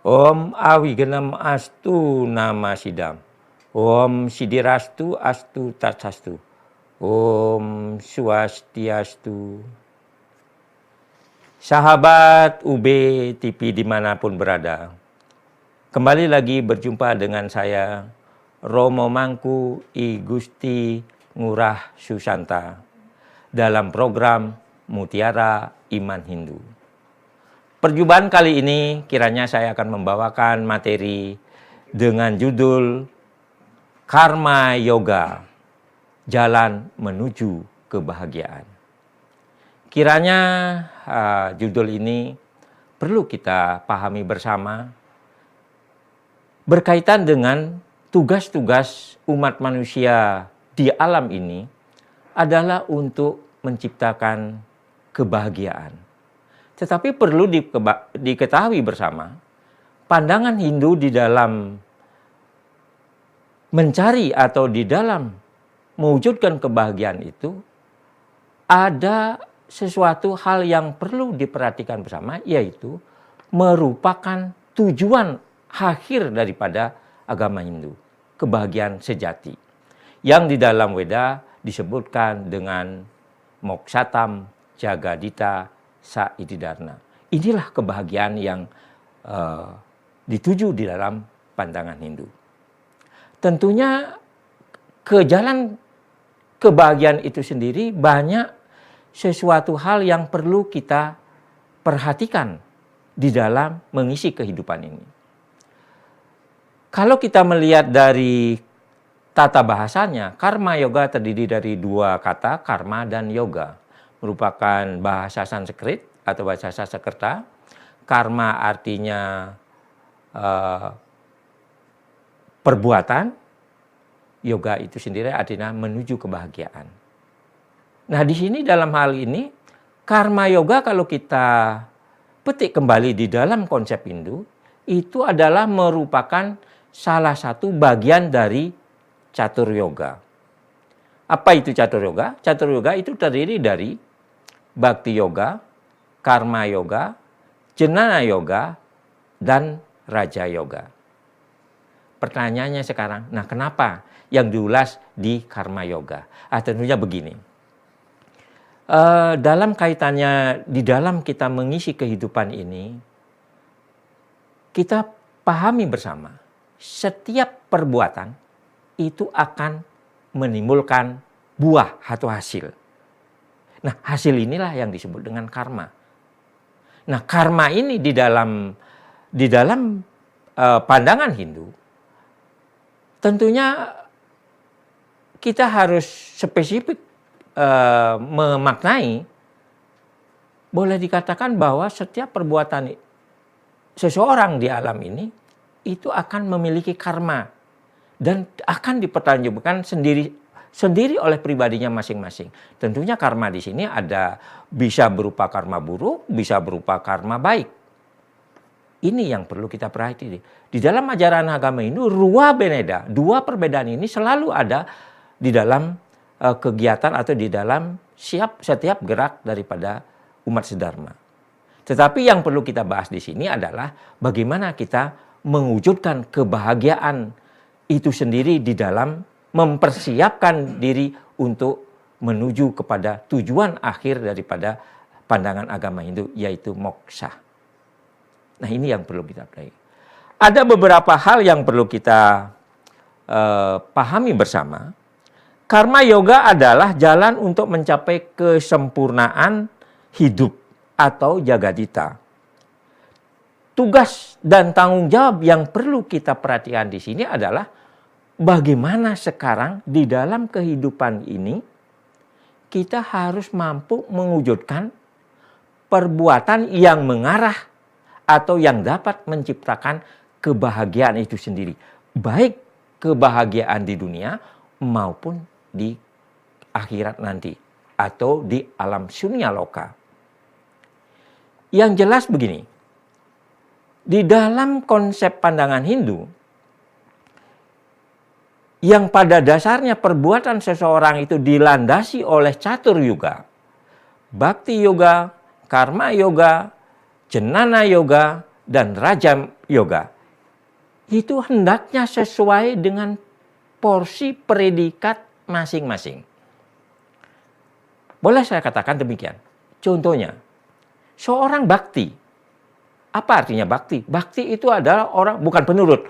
Om Awigenam Astu Nama Sidam. Om Sidirastu Astu Tatsastu. Om Swastiastu. Sahabat UB TV dimanapun berada, kembali lagi berjumpa dengan saya, Romo Mangku I Gusti Ngurah Susanta, dalam program Mutiara Iman Hindu. Perjumpaan kali ini kiranya saya akan membawakan materi dengan judul Karma Yoga, Jalan Menuju Kebahagiaan. Kiranya judul ini perlu kita pahami bersama berkaitan dengan tugas-tugas umat manusia di alam ini adalah untuk menciptakan kebahagiaan. Tetapi perlu diketahui bersama, pandangan Hindu di dalam mencari atau di dalam mewujudkan kebahagiaan itu ada sesuatu hal yang perlu diperhatikan bersama, yaitu merupakan tujuan akhir daripada agama Hindu, kebahagiaan sejati, yang di dalam Weda disebutkan dengan Moksatam Jagadita Saididarna. Inilah kebahagiaan yang dituju di dalam pandangan Hindu. Tentunya ke jalan kebahagiaan itu sendiri banyak sesuatu hal yang perlu kita perhatikan di dalam mengisi kehidupan ini. Kalau kita melihat dari tata bahasanya, karma yoga terdiri dari dua kata, karma dan yoga. Merupakan bahasa Sanskrit atau bahasa Sanskerta. Karma artinya perbuatan, yoga itu sendiri artinya menuju kebahagiaan. Nah, di sini dalam hal ini karma yoga kalau kita petik kembali di dalam konsep Hindu, itu adalah merupakan salah satu bagian dari catur yoga. Apa itu catur yoga? Catur yoga itu terdiri dari Bhakti Yoga, Karma Yoga, Jnana Yoga, dan Raja Yoga. Pertanyaannya sekarang, nah kenapa yang diulas di Karma Yoga? Tentunya begini. Dalam kaitannya, di dalam kita mengisi kehidupan ini, kita pahami bersama, setiap perbuatan itu akan menimbulkan buah atau hasil. Nah, hasil inilah yang disebut dengan karma. Nah, karma ini di dalam pandangan Hindu, tentunya kita harus spesifik memaknai, boleh dikatakan bahwa setiap perbuatan seseorang di alam ini itu akan memiliki karma dan akan dipertanggungjawabkan sendiri oleh pribadinya masing-masing. Tentunya karma di sini ada bisa berupa karma buruk, bisa berupa karma baik. Ini yang perlu kita perhatikan. Di dalam ajaran agama Hindu, ruwa beneda, dua perbedaan ini selalu ada di dalam kegiatan atau di dalam setiap gerak daripada umat sedharma. Tetapi yang perlu kita bahas di sini adalah bagaimana kita mewujudkan kebahagiaan itu sendiri di dalam mempersiapkan diri untuk menuju kepada tujuan akhir daripada pandangan agama Hindu, yaitu moksha. Nah, ini yang perlu kita pelajari. Ada beberapa hal yang perlu kita pahami bersama. Karma yoga adalah jalan untuk mencapai kesempurnaan hidup atau jagadita. Tugas dan tanggung jawab yang perlu kita perhatikan di sini adalah bagaimana sekarang di dalam kehidupan ini kita harus mampu mewujudkan perbuatan yang mengarah atau yang dapat menciptakan kebahagiaan itu sendiri. Baik kebahagiaan di dunia maupun di akhirat nanti atau di alam sunya loka. Yang jelas begini, di dalam konsep pandangan Hindu, yang pada dasarnya perbuatan seseorang itu dilandasi oleh catur yoga, bhakti yoga, karma yoga, jnana yoga, dan Raja Yoga itu hendaknya sesuai dengan porsi predikat masing-masing. Boleh saya katakan demikian. Contohnya, seorang bakti. Apa artinya bakti? Bakti itu adalah orang, bukan penurut.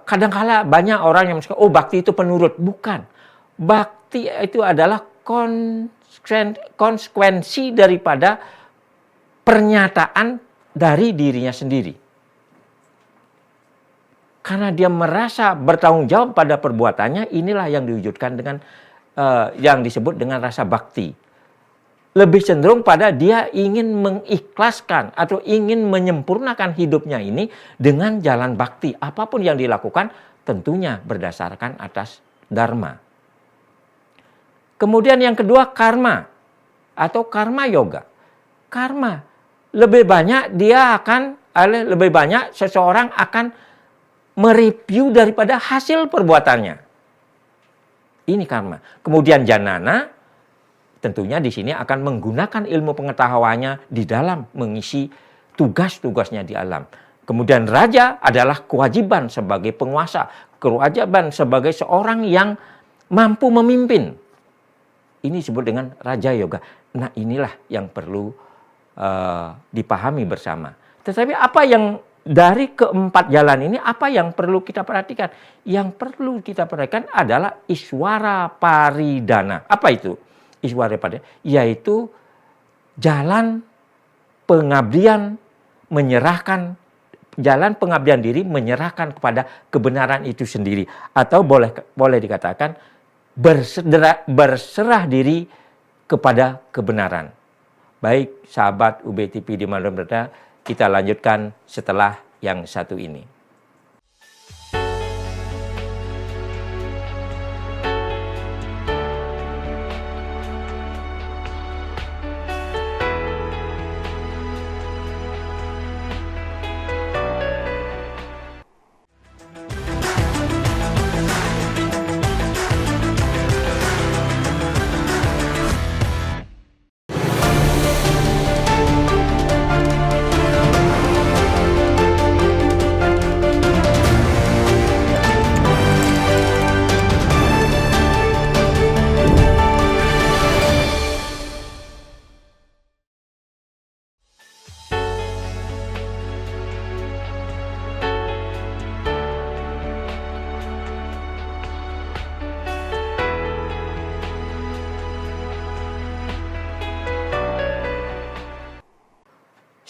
Kadangkala banyak orang yang mengatakan, oh bakti itu penurut. Bukan. Bakti itu adalah konsekuensi daripada pernyataan dari dirinya sendiri. Karena dia merasa bertanggung jawab pada perbuatannya, inilah yang diwujudkan dengan yang disebut dengan rasa bakti. Lebih cenderung pada dia ingin mengikhlaskan atau ingin menyempurnakan hidupnya ini dengan jalan bakti. Apapun yang dilakukan tentunya berdasarkan atas dharma. Kemudian yang kedua, karma atau karma yoga. Karma, lebih banyak seseorang akan mereview daripada hasil perbuatannya. Ini karma. Kemudian janana, tentunya di sini akan menggunakan ilmu pengetahuannya di dalam mengisi tugas-tugasnya di alam. Kemudian raja adalah kewajiban sebagai penguasa, kewajiban sebagai seorang yang mampu memimpin. Ini disebut dengan raja yoga. Nah, inilah yang perlu dipahami bersama. Tetapi apa yang dari keempat jalan ini, apa yang perlu kita perhatikan? Yang perlu kita perhatikan adalah Iswara Paridana. Apa itu? Iswara Paridana, yaitu jalan pengabdian diri menyerahkan kepada kebenaran itu sendiri, atau boleh dikatakan berserah diri kepada kebenaran. Baik sahabat UBTP di mana berada, kita lanjutkan setelah yang satu ini.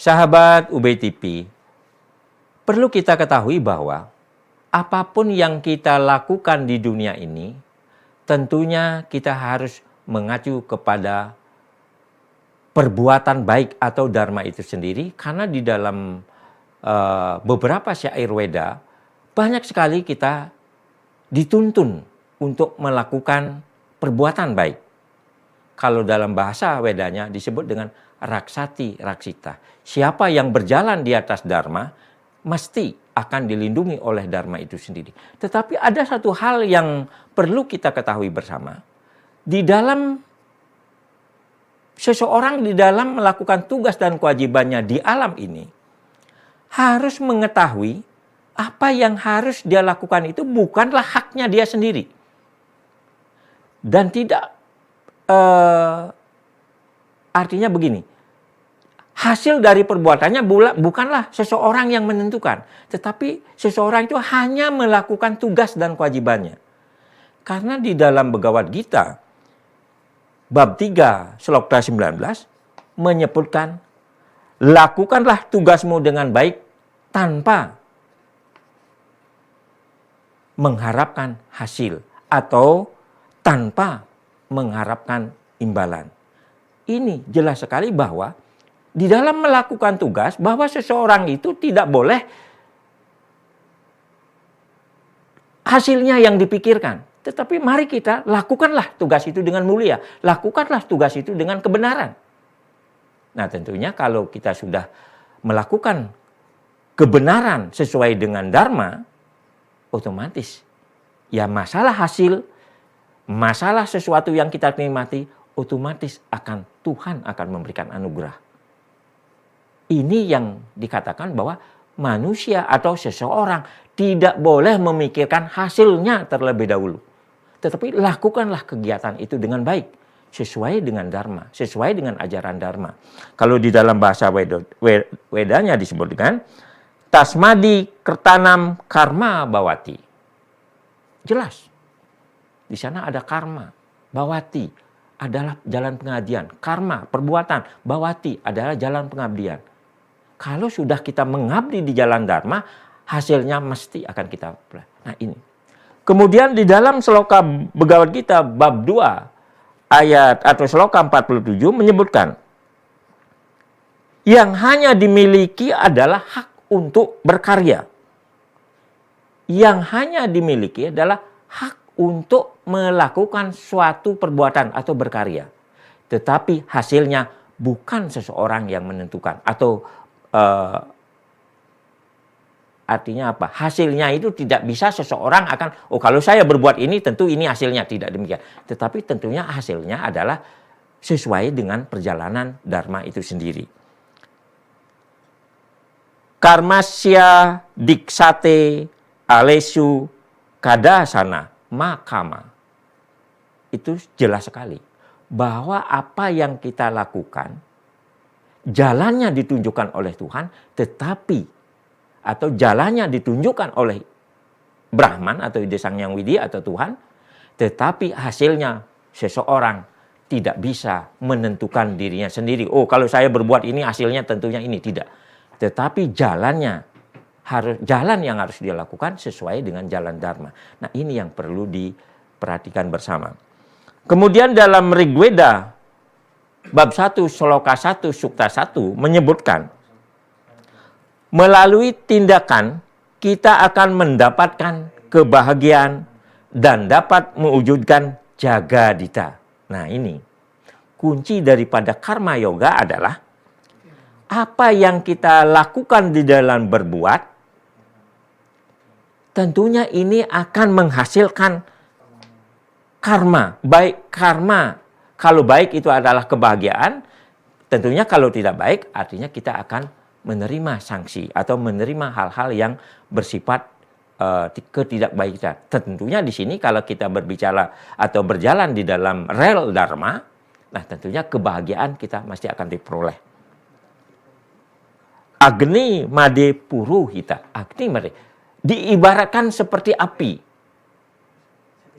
Sahabat UBTP, perlu kita ketahui bahwa apapun yang kita lakukan di dunia ini, tentunya kita harus mengacu kepada perbuatan baik atau dharma itu sendiri. Karena di dalam beberapa syair Weda, banyak sekali kita dituntun untuk melakukan perbuatan baik. Kalau dalam bahasa Wedanya disebut dengan raksati raksita. Siapa yang berjalan di atas dharma mesti akan dilindungi oleh dharma itu sendiri. Tetapi ada satu hal yang perlu kita ketahui bersama. Di dalam seseorang di dalam melakukan tugas dan kewajibannya di alam ini harus mengetahui apa yang harus dia lakukan itu bukanlah haknya dia sendiri. Dan tidak artinya begini, hasil dari perbuatannya bukanlah seseorang yang menentukan, tetapi seseorang itu hanya melakukan tugas dan kewajibannya. Karena di dalam Bhagavad Gita, bab 3, sloka 19, menyebutkan, lakukanlah tugasmu dengan baik tanpa mengharapkan hasil atau tanpa mengharapkan imbalan. Ini jelas sekali bahwa di dalam melakukan tugas, bahwa seseorang itu tidak boleh hasilnya yang dipikirkan. Tetapi mari kita lakukanlah tugas itu dengan mulia. Lakukanlah tugas itu dengan kebenaran. Nah, tentunya kalau kita sudah melakukan kebenaran sesuai dengan dharma, otomatis ya masalah hasil, masalah sesuatu yang kita nikmati, otomatis Tuhan akan memberikan anugerah. Ini yang dikatakan bahwa manusia atau seseorang tidak boleh memikirkan hasilnya terlebih dahulu. Tetapi lakukanlah kegiatan itu dengan baik, sesuai dengan dharma, sesuai dengan ajaran dharma. Kalau di dalam bahasa Wedanya disebut dengan tasmadi kertanam karma bawati. Jelas. Di sana ada karma, bawati adalah jalan pengabdian, karma, perbuatan, bawati adalah jalan pengabdian. Kalau sudah kita mengabdi di jalan dharma, hasilnya mesti akan kita. Nah ini. Kemudian di dalam Sloka Bhagavad Gita bab 2 ayat atau Sloka 47 menyebutkan yang hanya dimiliki adalah hak untuk berkarya. Yang hanya dimiliki adalah hak untuk melakukan suatu perbuatan atau berkarya. Tetapi hasilnya bukan seseorang yang menentukan atau artinya apa? Hasilnya itu tidak bisa seseorang akan, kalau saya berbuat ini tentu ini hasilnya, tidak demikian. Tetapi tentunya hasilnya adalah sesuai dengan perjalanan dharma itu sendiri. Karmasya diksate alesu kadasana makama. Itu jelas sekali bahwa apa yang kita lakukan jalannya ditunjukkan oleh Tuhan, tetapi atau jalannya ditunjukkan oleh Brahman atau Ide Sang Hyang Widi atau Tuhan, tetapi hasilnya seseorang tidak bisa menentukan dirinya sendiri. Kalau saya berbuat ini hasilnya tentunya ini, tidak. Tetapi jalan yang harus dia lakukan sesuai dengan jalan dharma. Nah, ini yang perlu diperhatikan bersama. Kemudian dalam Rigveda bab 1 Sloka 1 Sukta 1 menyebutkan melalui tindakan kita akan mendapatkan kebahagiaan dan dapat mewujudkan jagadita. Nah ini kunci daripada karma yoga adalah apa yang kita lakukan di dalam berbuat, tentunya ini akan menghasilkan karma. Baik karma, kalau baik itu adalah kebahagiaan, tentunya kalau tidak baik artinya kita akan menerima sanksi atau menerima hal-hal yang bersifat ketidakbaikan. Tentunya di sini kalau kita berbicara atau berjalan di dalam rel dharma, nah tentunya kebahagiaan kita mesti akan diperoleh. Agni made puruhita. Agni made diibaratkan seperti api.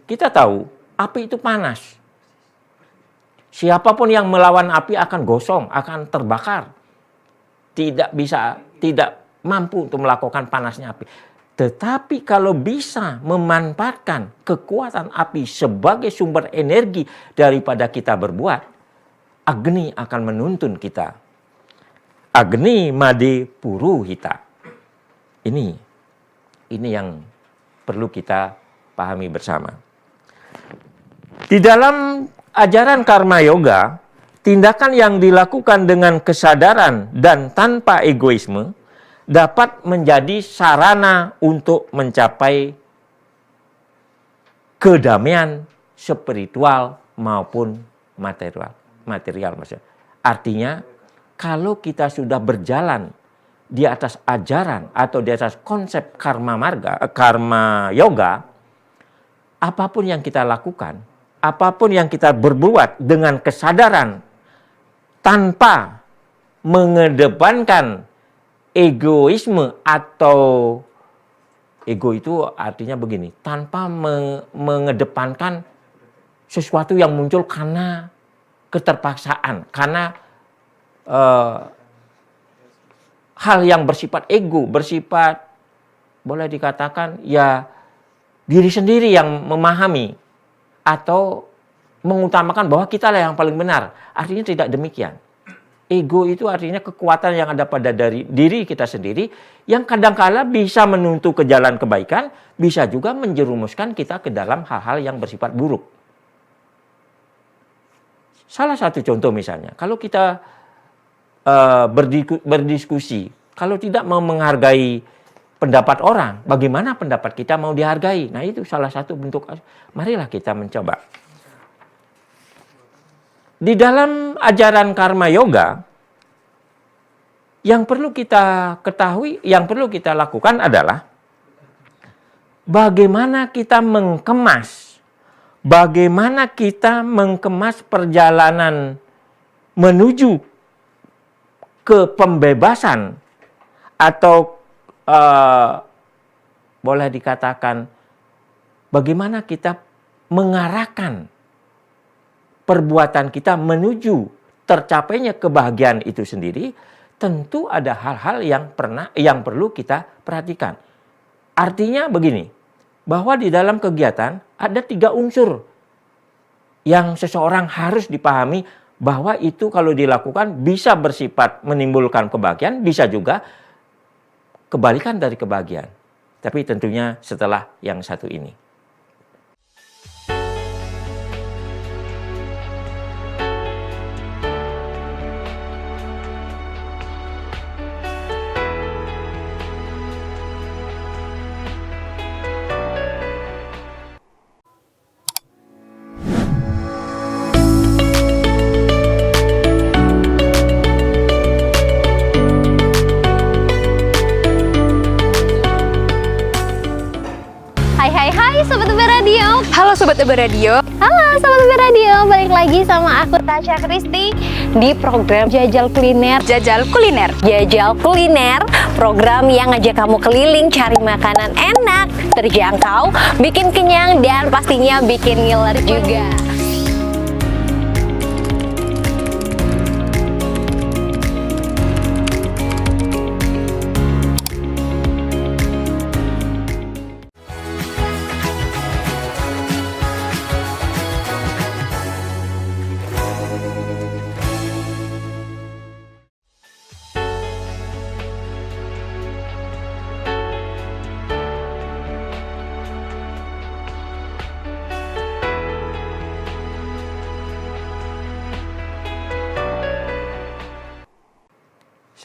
Kita tahu api itu panas. Siapapun yang melawan api akan gosong, akan terbakar. Tidak mampu untuk melakukan panasnya api. Tetapi kalau bisa memanfaatkan kekuatan api sebagai sumber energi daripada kita berbuat, Agni akan menuntun kita. Agni made puruhita. Ini yang perlu kita pahami bersama. Di dalam ajaran karma yoga, tindakan yang dilakukan dengan kesadaran dan tanpa egoisme dapat menjadi sarana untuk mencapai kedamaian spiritual maupun material maksudnya. Artinya, kalau kita sudah berjalan di atas ajaran atau di atas konsep karma yoga, apapun yang kita lakukan, apapun yang kita berbuat dengan kesadaran tanpa mengedepankan egoisme atau ego itu artinya begini, tanpa mengedepankan sesuatu yang muncul karena keterpaksaan, karena hal yang bersifat ego, bersifat boleh dikatakan ya diri sendiri yang memahami atau mengutamakan bahwa kita lah yang paling benar. Artinya tidak demikian. Ego itu artinya kekuatan yang ada pada diri kita sendiri yang kadangkala bisa menuntun ke jalan kebaikan, bisa juga menjerumuskan kita ke dalam hal-hal yang bersifat buruk. Salah satu contoh misalnya, kalau kita berdiskusi, kalau tidak mau menghargai pendapat orang, bagaimana pendapat kita mau dihargai? Nah itu salah satu bentuk, marilah kita mencoba. Di dalam ajaran karma yoga, Yang perlu kita ketahui, yang perlu kita lakukan adalah bagaimana kita mengkemas perjalanan menuju ke pembebasan atau boleh dikatakan bagaimana kita mengarahkan perbuatan kita menuju tercapainya kebahagiaan itu sendiri. Tentu ada hal-hal yang perlu kita perhatikan. Artinya begini, bahwa di dalam kegiatan ada 3 unsur yang seseorang harus dipahami, bahwa itu kalau dilakukan bisa bersifat menimbulkan kebahagiaan, bisa juga kebalikan dari kebahagiaan. Tapi tentunya setelah yang satu ini. Hai Sobat UB Radio. Halo Sobat UB Radio. Halo Sobat UB Radio, balik lagi sama aku Tasya Kristi di program Jajal Kuliner. Jajal Kuliner. Jajal Kuliner, program yang ngajak kamu keliling cari makanan enak, terjangkau, bikin kenyang, dan pastinya bikin ngiler juga.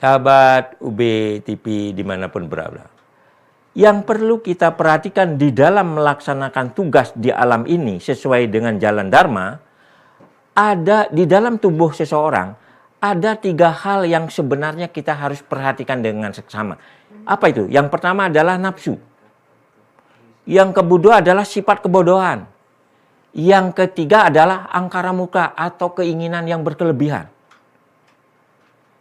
Sahabat UB TV dimanapun berada. Yang perlu kita perhatikan di dalam melaksanakan tugas di alam ini sesuai dengan jalan Dharma, ada di dalam tubuh seseorang, ada 3 hal yang sebenarnya kita harus perhatikan dengan seksama. Apa itu? Yang pertama adalah nafsu. Yang kedua adalah sifat kebodohan. Yang ketiga adalah angkara murka atau keinginan yang berkelebihan.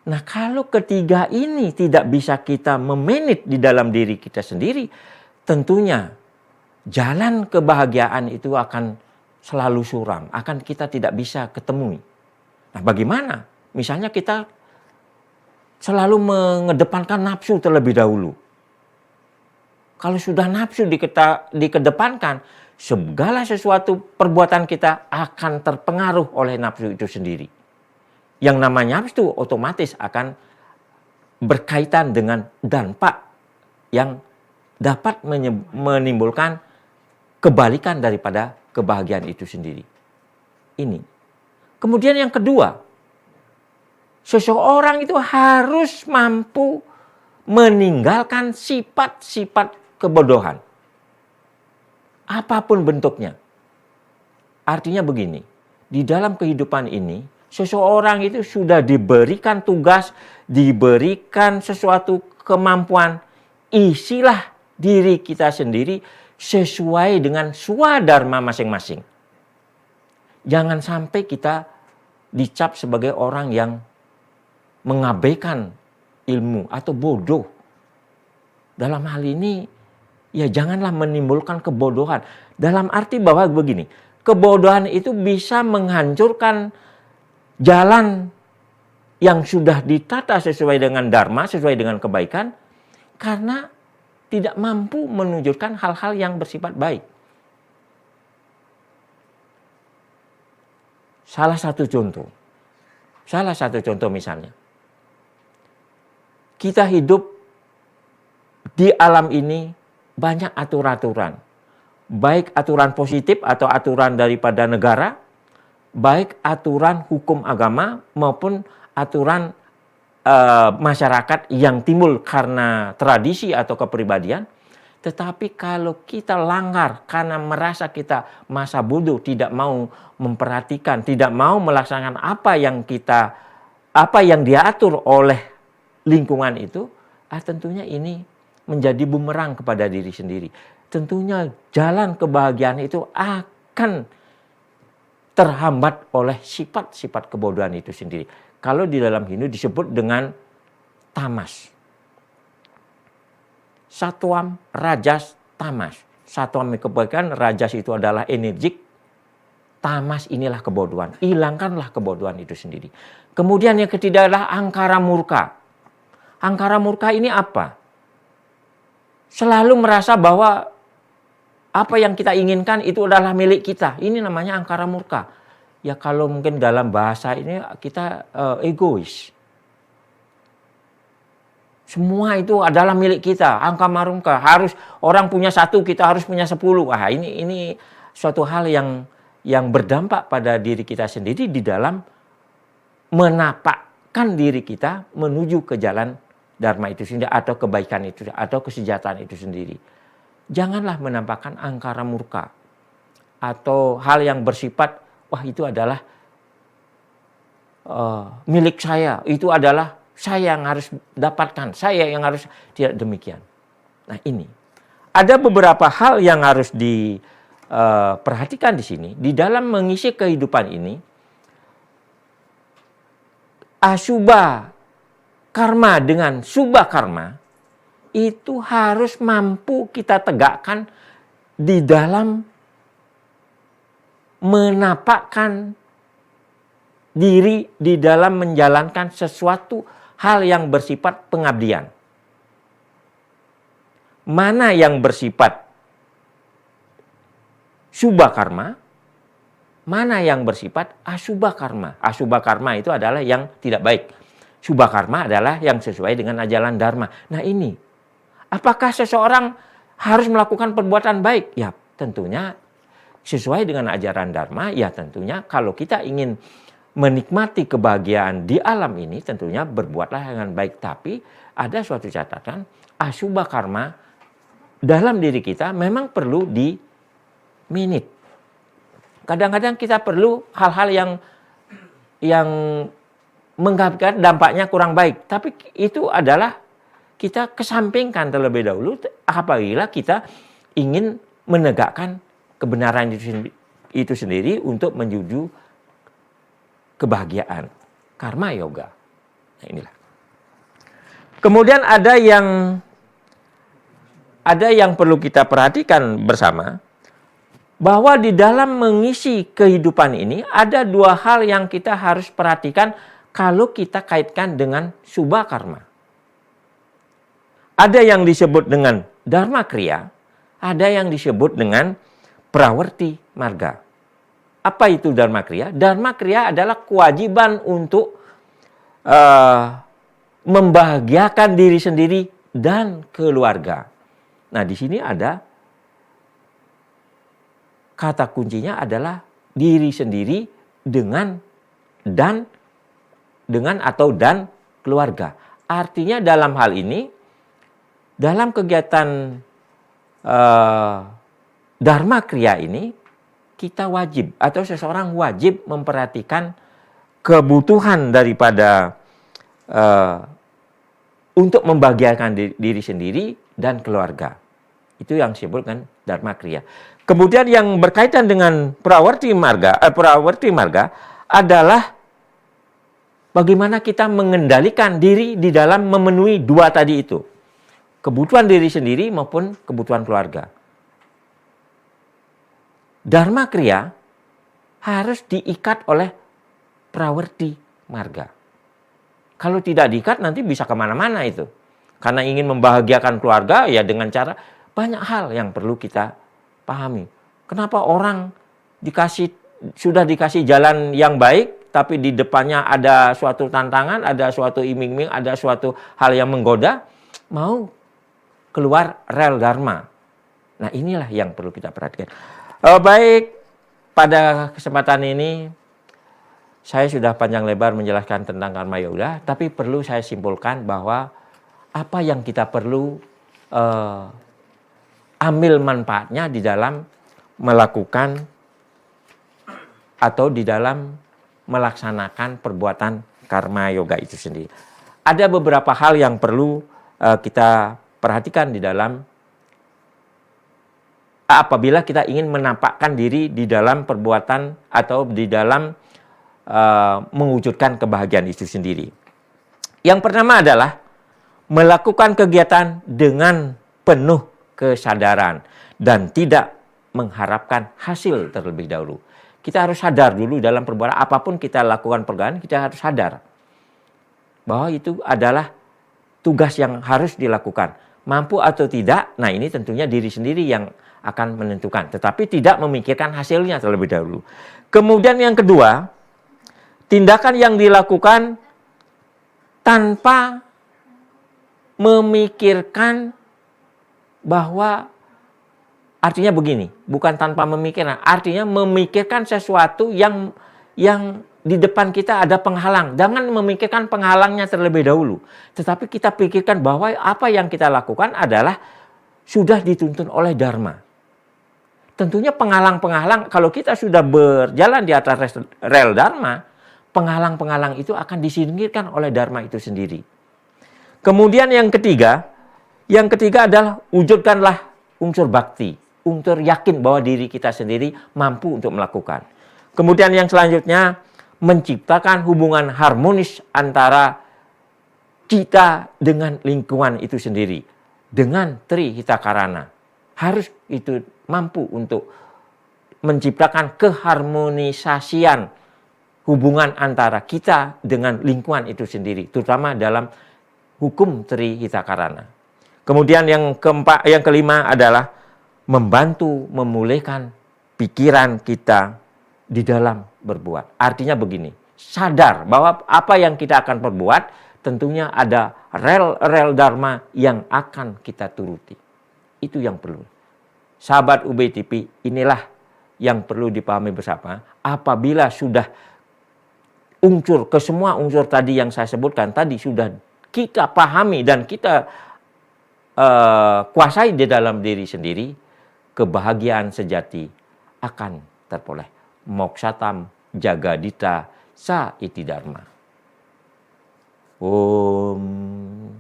Nah, kalau ketiga ini tidak bisa kita memanage di dalam diri kita sendiri, tentunya jalan kebahagiaan itu akan selalu suram, akan kita tidak bisa ketemui. Nah, bagaimana? Misalnya kita selalu mengedepankan nafsu terlebih dahulu. Kalau sudah nafsu dikedepankan, segala sesuatu perbuatan kita akan terpengaruh oleh nafsu itu sendiri. Yang namanya nafsu otomatis akan berkaitan dengan dampak yang dapat menimbulkan kebalikan daripada kebahagiaan itu sendiri. Ini. Kemudian yang kedua, seseorang itu harus mampu meninggalkan sifat-sifat kebodohan. Apapun bentuknya. Artinya begini, di dalam kehidupan ini, seseorang itu sudah diberikan tugas, diberikan sesuatu kemampuan, isilah diri kita sendiri sesuai dengan swadharma masing-masing. Jangan sampai kita dicap sebagai orang yang mengabaikan ilmu atau bodoh. Dalam hal ini, ya janganlah menimbulkan kebodohan. Dalam arti bahwa begini, kebodohan itu bisa menghancurkan jalan yang sudah ditata sesuai dengan dharma, sesuai dengan kebaikan, karena tidak mampu menunjukkan hal-hal yang bersifat baik. Salah satu contoh misalnya, kita hidup di alam ini banyak aturan-aturan, baik aturan positif atau aturan daripada negara, baik aturan hukum agama maupun aturan masyarakat yang timbul karena tradisi atau kepribadian. Tetapi kalau kita langgar karena merasa kita masa bodoh, tidak mau memperhatikan, tidak mau melaksanakan apa yang diatur oleh lingkungan itu, tentunya ini menjadi bumerang kepada diri sendiri. Tentunya jalan kebahagiaan itu akan terhambat oleh sifat-sifat kebodohan itu sendiri. Kalau di dalam Hindu disebut dengan tamas. Satwam, rajas, tamas. Satwam kebaikan, rajas itu adalah energik, tamas inilah kebodohan. Hilangkanlah kebodohan itu sendiri. Kemudian yang ketiga adalah angkara murka. Angkara murka ini apa? Selalu merasa bahwa apa yang kita inginkan itu adalah milik kita. Ini namanya angkara murka. Ya kalau mungkin dalam bahasa ini kita egois. Semua itu adalah milik kita. Angkara murka, harus orang punya 1, kita harus punya 10. Wah, ini suatu hal yang berdampak pada diri kita sendiri di dalam menapakkan diri kita menuju ke jalan dharma itu sendiri, atau kebaikan itu, atau kesejahteraan itu sendiri. Janganlah menampakkan angkara murka atau hal yang bersifat, wah itu adalah milik saya, itu adalah saya yang harus dapatkan, saya yang harus, tidak demikian. Nah ini, ada beberapa hal yang harus diperhatikan di sini, di dalam mengisi kehidupan ini. Asubha karma dengan subha karma itu harus mampu kita tegakkan di dalam menapakkan diri di dalam menjalankan sesuatu hal yang bersifat pengabdian. Mana yang bersifat subha karma, mana yang bersifat asubha karma. Asubha karma itu adalah yang tidak baik. Subha karma adalah yang sesuai dengan ajaran dharma. Nah ini, apakah seseorang harus melakukan perbuatan baik? Ya tentunya sesuai dengan ajaran dharma. Ya tentunya kalau kita ingin menikmati kebahagiaan di alam ini, tentunya berbuatlah dengan baik. Tapi ada suatu catatan, asubha karma dalam diri kita memang perlu diminit. Kadang-kadang kita perlu hal-hal yang mengakibatkan dampaknya kurang baik. Tapi itu adalah kita kesampingkan terlebih dahulu apabila kita ingin menegakkan kebenaran itu sendiri untuk menuju kebahagiaan. Karma yoga. Nah inilah. Kemudian ada yang perlu kita perhatikan bersama, bahwa di dalam mengisi kehidupan ini ada 2 hal yang kita harus perhatikan kalau kita kaitkan dengan subha karma. Ada yang disebut dengan dharma kriya, ada yang disebut dengan prawarti marga. Apa itu dharma kriya? Dharma kriya adalah kewajiban untuk membahagiakan diri sendiri dan keluarga. Nah, di sini ada kata kuncinya adalah diri sendiri dengan keluarga. Artinya dalam hal ini, dalam kegiatan dharma kriya ini, kita wajib atau seseorang wajib memperhatikan kebutuhan daripada untuk membahagiakan diri sendiri dan keluarga. Itu yang disebut dengan dharma kriya. Kemudian yang berkaitan dengan prawarti marga adalah bagaimana kita mengendalikan diri di dalam memenuhi 2 tadi itu. Kebutuhan diri sendiri maupun kebutuhan keluarga. Dharma kriya harus diikat oleh prawarti marga. Kalau tidak diikat nanti bisa kemana-mana itu. Karena ingin membahagiakan keluarga ya dengan cara banyak hal yang perlu kita pahami. Kenapa orang sudah dikasih jalan yang baik, tapi di depannya ada suatu tantangan, ada suatu iming-iming, ada suatu hal yang menggoda, mau keluar rel dharma. Nah inilah yang perlu kita perhatikan. Baik, pada kesempatan ini saya sudah panjang lebar menjelaskan tentang karma yoga, tapi perlu saya simpulkan bahwa apa yang kita perlu ambil manfaatnya di dalam melakukan atau di dalam melaksanakan perbuatan karma yoga itu sendiri. ada beberapa hal yang perlu kita perhatikan di dalam apabila kita ingin menampakkan diri di dalam perbuatan atau di dalam mewujudkan kebahagiaan itu sendiri. Yang pertama adalah melakukan kegiatan dengan penuh kesadaran dan tidak mengharapkan hasil terlebih dahulu. Kita harus sadar dulu dalam perbuatan apapun kita lakukan perbuatan, kita harus sadar bahwa itu adalah tugas yang harus dilakukan. Mampu atau tidak, nah ini tentunya diri sendiri yang akan menentukan. Tetapi tidak memikirkan hasilnya terlebih dahulu. Kemudian yang kedua, tindakan yang dilakukan tanpa memikirkan bahwa artinya begini, bukan tanpa memikirkan, artinya memikirkan sesuatu yang di depan kita ada penghalang. Jangan memikirkan penghalangnya terlebih dahulu. Tetapi kita pikirkan bahwa apa yang kita lakukan adalah sudah dituntun oleh Dharma. Tentunya penghalang-penghalang, kalau kita sudah berjalan di atas rel Dharma, penghalang-penghalang itu akan disingkirkan oleh Dharma itu sendiri. Kemudian yang ketiga adalah wujudkanlah unsur bakti, unsur yakin bahwa diri kita sendiri mampu untuk melakukan. Kemudian yang selanjutnya, menciptakan hubungan harmonis antara kita dengan lingkungan itu sendiri. Dengan Tri Hitakarana. Harus itu mampu untuk menciptakan keharmonisasian hubungan antara kita dengan lingkungan itu sendiri. Terutama dalam hukum Tri Hitakarana. Kemudian yang kelima adalah membantu memulihkan pikiran kita di dalam berbuat. Artinya begini, sadar bahwa apa yang kita akan perbuat tentunya ada rel-rel Dharma yang akan kita turuti. Itu yang perlu. Sahabat UBTP, inilah yang perlu dipahami bersama. Apabila sudah semua unsur tadi yang saya sebutkan tadi sudah kita pahami dan kita kuasai di dalam diri sendiri, kebahagiaan sejati akan terperoleh. Moksatam jagadita sa iti dharma. Om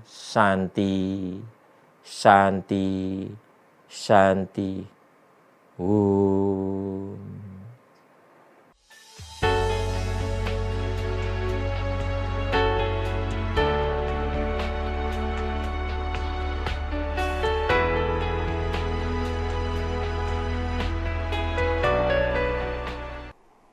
Santi, Santi, Santi. Om.